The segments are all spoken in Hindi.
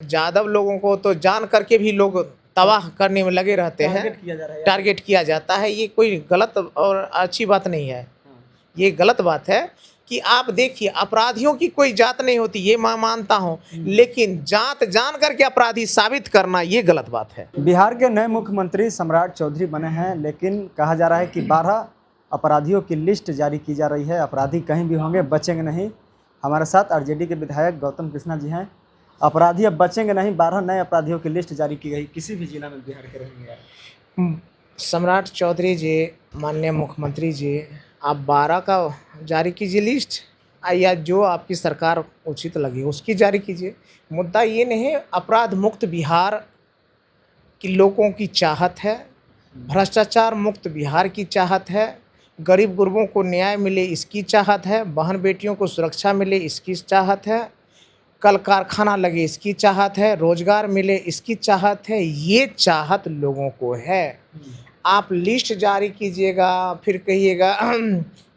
यादव लोगों को तो जान करके भी लोग तबाह करने में लगे रहते हैं, टारगेट किया जा रहा है। टारगेट किया जाता है। ये कोई गलत और अच्छी बात नहीं है। ये गलत बात है कि आप देखिए, अपराधियों की कोई जात नहीं होती, ये मैं मानता हूँ, लेकिन जात जान करके अपराधी साबित करना ये गलत बात है। बिहार के नए मुख्यमंत्री सम्राट चौधरी बने हैं, लेकिन कहा जा रहा है कि 12 अपराधियों की लिस्ट जारी की जा रही है। अपराधी कहीं भी होंगे, बचेंगे नहीं। हमारे साथ आरजेडी के विधायक गौतम कृष्णा जी हैं। अपराधी अब बचेंगे नहीं, 12 नए अपराधियों की लिस्ट जारी की गई। किसी भी जिला में बिहार के रहेंगे। सम्राट चौधरी जी, माननीय मुख्यमंत्री जी, आप 12 का जारी कीजिए लिस्ट, या जो आपकी सरकार उचित लगे उसकी जारी कीजिए। मुद्दा ये नहीं है, अपराध मुक्त बिहार की लोगों की चाहत है, भ्रष्टाचार मुक्त बिहार की चाहत है, गरीब गुरबों को न्याय मिले इसकी चाहत है, बहन बेटियों को सुरक्षा मिले इसकी चाहत है, कल कारखाना लगे इसकी चाहत है, रोजगार मिले इसकी चाहत है। ये चाहत लोगों को है। आप लिस्ट जारी कीजिएगा, फिर कहिएगा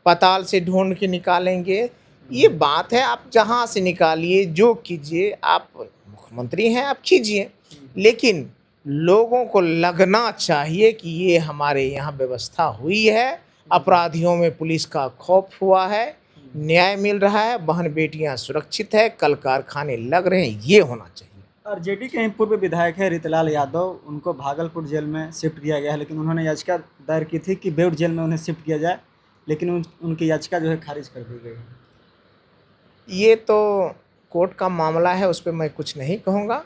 पाताल से ढूंढ के निकालेंगे, ये बात है। आप जहाँ से निकालिए, जो कीजिए, आप मुख्यमंत्री हैं, आप कीजिए, लेकिन लोगों को लगना चाहिए कि ये हमारे यहाँ व्यवस्था हुई है, अपराधियों में पुलिस का खौफ हुआ है, न्याय मिल रहा है, बहन बेटियां सुरक्षित है, कल कारखाने लग रहे हैं, ये होना चाहिए। आरजेडी के ही पूर्व विधायक है रितलाल यादव, उनको भागलपुर जेल में शिफ्ट किया गया है, लेकिन उन्होंने याचिका दायर की थी कि बेउर जेल में उन्हें शिफ्ट किया जाए, लेकिन उनकी याचिका जो है खारिज कर दी गई है। ये तो कोर्ट का मामला है, उस पर मैं कुछ नहीं कहूँगा,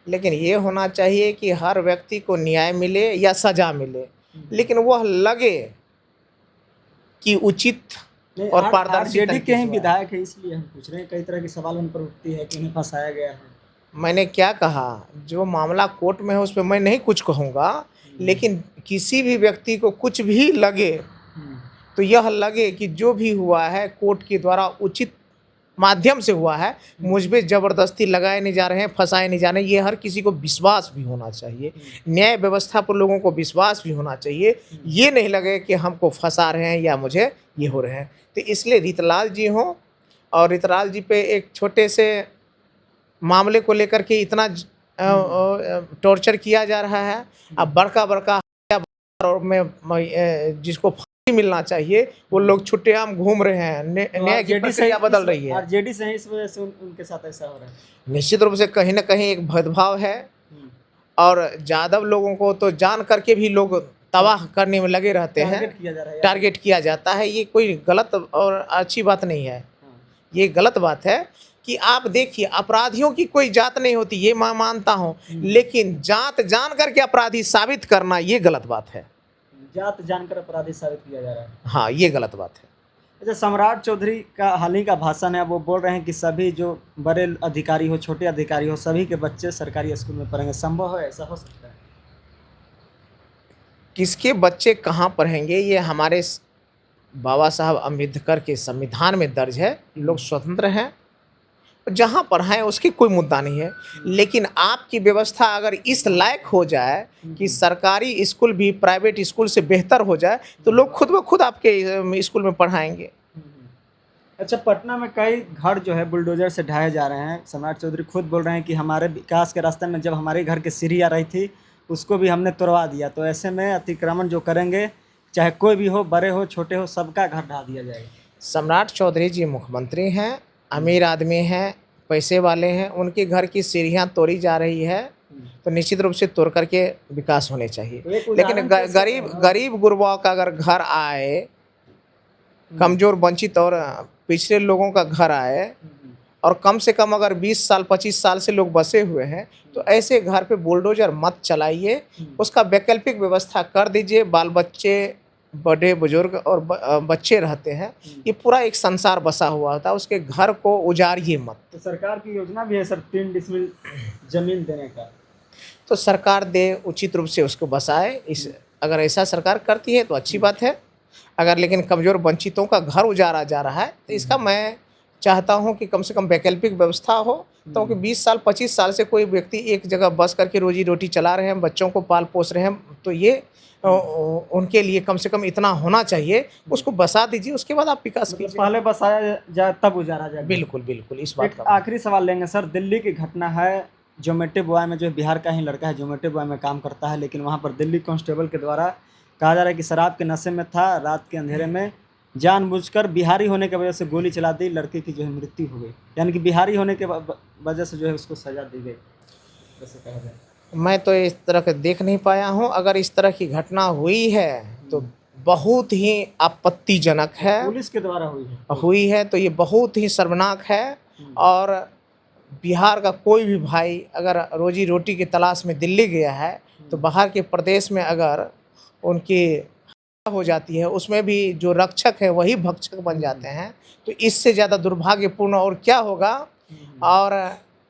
लेकिन ये होना चाहिए कि हर व्यक्ति को न्याय मिले या सज़ा मिले, लेकिन वह लगे कि उचित और पारदर्शी। आरजेडी के ही विधायक है, इसलिए हम पूछ रहे हैं। कई तरह की सवाल उन पर उठती है कि उन्हें फंसाया गया है। मैंने क्या कहा, जो मामला कोर्ट में है उस पर मैं नहीं कुछ कहूँगा, लेकिन किसी भी व्यक्ति को कुछ भी लगे तो यह लगे कि जो भी हुआ है कोर्ट के द्वारा उचित माध्यम से हुआ है, मुझ पे ज़बरदस्ती लगाए नहीं जा रहे हैं, फंसाए नहीं जा रहे हैं। ये हर किसी को विश्वास भी होना चाहिए, न्याय व्यवस्था पर लोगों को विश्वास भी होना चाहिए। ये नहीं लगे कि हमको फंसा रहे हैं या मुझे ये हो रहे हैं। तो इसलिए रितलाल जी हों, और रितलाल जी पे एक छोटे से मामले को लेकर के इतना टॉर्चर किया जा रहा है। अब बड़का और में जिसको फांसी मिलना चाहिए, वो लोग छुट्टियां घूम रहे हैं, न्याय की प्रक्रिया बदल रही है। आरजेडी से इस वजह से उनके साथ ऐसा हो रहा है। निश्चित रूप से कहीं ना कहीं एक भेदभाव है, और यादव लोगों को तो जान करके भी लोग तबाह करने में लगे रहते हैं, टारगेट किया जाता है। ये कोई गलत और अच्छी बात नहीं है। ये गलत बात है कि आप देखिए, अपराधियों की कोई जात नहीं होती, ये मैं मानता हूँ, लेकिन जात जान करके अपराधी साबित करना ये गलत बात है। जात जानकर अपराधी साबित किया जा रहा है। हाँ, ये गलत बात है। अच्छा, सम्राट चौधरी का हाल ही का भाषण है, वो बोल रहे हैं कि सभी जो बड़े अधिकारी हो, छोटे अधिकारी हो, सभी के बच्चे सरकारी स्कूल में पढ़ेंगे। संभव है, ऐसा हो सकता है? किसके बच्चे कहाँ पढ़ेंगे, ये हमारे बाबा साहब अम्बेडकर के संविधान में दर्ज है। लोग स्वतंत्र हैं, जहाँ पढ़ाएं उसकी कोई मुद्दा नहीं है, लेकिन आपकी व्यवस्था अगर इस लायक हो जाए कि सरकारी स्कूल भी प्राइवेट स्कूल से बेहतर हो जाए, तो लोग खुद ब खुद आपके स्कूल में पढ़ाएंगे। अच्छा, पटना में कई घर जो है बुलडोजर से ढाए जा रहे हैं। सम्राट चौधरी खुद बोल रहे हैं कि हमारे विकास के रास्ते में जब हमारे घर की सीढ़ी आ रही थी, उसको भी हमने तोड़वा दिया। तो ऐसे में अतिक्रमण जो करेंगे, चाहे कोई भी हो, बड़े हो छोटे हो, सबका घर ढा दिया जाएगा। सम्राट चौधरी जी मुख्यमंत्री हैं, अमीर आदमी हैं, पैसे वाले हैं, उनके घर की सीढ़ियाँ तोड़ी जा रही है, तो निश्चित रूप से तोड़ करके विकास होने चाहिए। लेकिन गरीब गुरबा का अगर घर आए, कमज़ोर वंचित और पिछड़े लोगों का घर आए, और कम से कम अगर 20 साल 25 साल से लोग बसे हुए हैं, तो ऐसे घर पे बुलडोजर मत चलाइए, उसका वैकल्पिक व्यवस्था कर दीजिए। बाल बच्चे, बड़े बुजुर्ग और बच्चे रहते हैं, ये पूरा एक संसार बसा हुआ होता है, उसके घर को उजाड़िए मत। तो सरकार की योजना भी है सर 3 डिसमिल जमीन देने का, तो सरकार दे, उचित रूप से उसको बसाए। अगर ऐसा सरकार करती है तो अच्छी बात है। अगर लेकिन कमज़ोर वंचितों का घर उजाड़ा जा रहा है, तो इसका मैं चाहता हूं कि कम से कम वैकल्पिक व्यवस्था हो, क्योंकि 20 साल 25 साल से कोई व्यक्ति एक जगह बस करके रोजी रोटी चला रहे हैं, बच्चों को पाल पोस रहे हैं, तो ये उनके लिए कम से कम इतना होना चाहिए। उसको बसा दीजिए, उसके बाद आप विकास कीजिए। पहले बसाया जाए तब उजाड़ा जाए। बिल्कुल बिल्कुल, इस बात का। आखिरी सवाल लेंगे सर, दिल्ली की घटना है, जोमेटो बॉय में जो बिहार का ही लड़का है, जोमेटो बॉय में काम करता है, लेकिन वहाँ पर दिल्ली कांस्टेबल के द्वारा कहा जा रहा है कि शराब के नशे में था, रात के अंधेरे में जानबूझकर बिहारी होने की वजह से गोली चला दी, लड़के की जो है मृत्यु हो गई। यानी कि बिहारी होने के वजह से जो है उसको सजा दी गई, जैसे कहा जाए। मैं तो इस तरह के देख नहीं पाया हूँ। अगर इस तरह की घटना हुई है तो बहुत ही आपत्तिजनक है। पुलिस के द्वारा हुई है तो ये बहुत ही शर्मनाक है। और बिहार का कोई भी भाई अगर रोजी रोटी की तलाश में दिल्ली गया है तो बाहर के प्रदेश में अगर उनकी हो जाती है, उसमें भी जो रक्षक है वही भक्षक बन जाते हैं, तो इससे ज़्यादा दुर्भाग्यपूर्ण और क्या होगा। और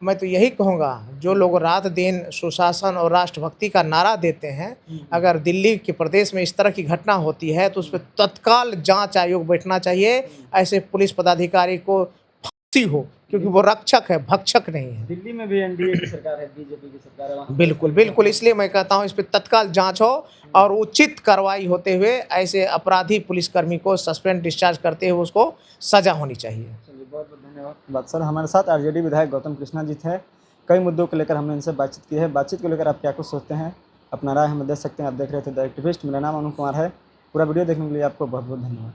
मैं तो यही कहूँगा, जो लोग रात दिन सुशासन और राष्ट्रभक्ति का नारा देते हैं, अगर दिल्ली के प्रदेश में इस तरह की घटना होती है तो उस पर तत्काल जांच आयोग बैठना चाहिए। ऐसे पुलिस पदाधिकारी को फांसी हो, क्योंकि वो रक्षक है, भक्षक नहीं है। दिल्ली में भी एनडीए की सरकार है, बीजेपी की सरकार है, वहाँ बिल्कुल बिल्कुल, इसलिए मैं कहता हूँ इस पर तत्काल जांच हो और उचित कार्रवाई होते हुए ऐसे अपराधी पुलिसकर्मी को सस्पेंड डिस्चार्ज करते हुए उसको सजा होनी चाहिए। चलिए, बहुत बहुत धन्यवाद सर। हमारे साथ आरजेडी विधायक गौतम कृष्णा जी थे। कई मुद्दों को लेकर हमने इनसे बातचीत की है। बातचीत को लेकर आप क्या कुछ सोचते हैं, अपना राय हमें दे सकते हैं। आप देख रहे थे द एक्टिविस्ट। मेरा नाम अनु कुमार है। पूरा वीडियो देखने के लिए आपको बहुत बहुत धन्यवाद।